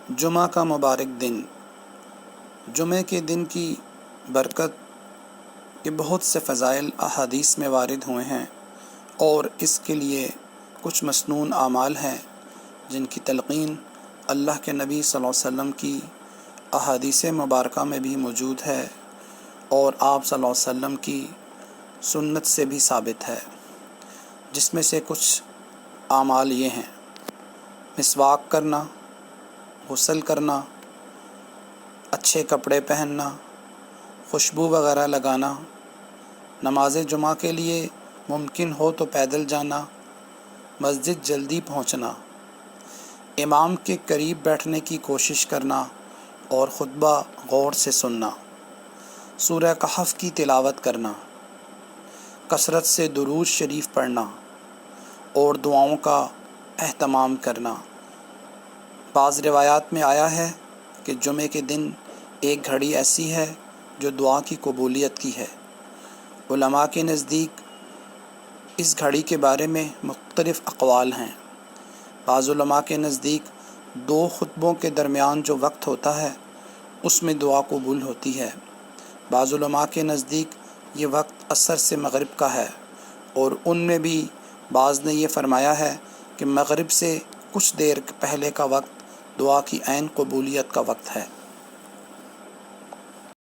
جمعہ کا مبارک دن۔ جمعہ کے دن کی برکت کے بہت سے فضائل احادیث میں وارد ہوئے ہیں، اور اس کے لیے کچھ مسنون اعمال ہیں جن کی تلقین اللہ کے نبی صلی اللہ علیہ وسلم کی احادیث مبارکہ میں بھی موجود ہے، اور آپ صلی اللہ علیہ وسلم کی سنت سے بھی ثابت ہے، جس میں سے کچھ اعمال یہ ہیں: مسواک کرنا، غسل کرنا، اچھے کپڑے پہننا، خوشبو وغیرہ لگانا، نماز جمعہ کے لیے ممکن ہو تو پیدل جانا، مسجد جلدی پہنچنا، امام کے قریب بیٹھنے کی کوشش کرنا اور خطبہ غور سے سننا، سورہ کہف کی تلاوت کرنا، کثرت سے درود شریف پڑھنا اور دعاؤں کا اہتمام کرنا۔ بعض روایات میں آیا ہے کہ جمعے کے دن ایک گھڑی ایسی ہے جو دعا کی قبولیت کی ہے۔ علماء کے نزدیک اس گھڑی کے بارے میں مختلف اقوال ہیں۔ بعض علماء کے نزدیک 2 خطبوں کے درمیان جو وقت ہوتا ہے اس میں دعا قبول ہوتی ہے۔ بعض علماء کے نزدیک یہ وقت عصر سے مغرب کا ہے، اور ان میں بھی بعض نے یہ فرمایا ہے کہ مغرب سے کچھ دیر پہلے کا وقت دعا کی عین قبولیت کا وقت ہے۔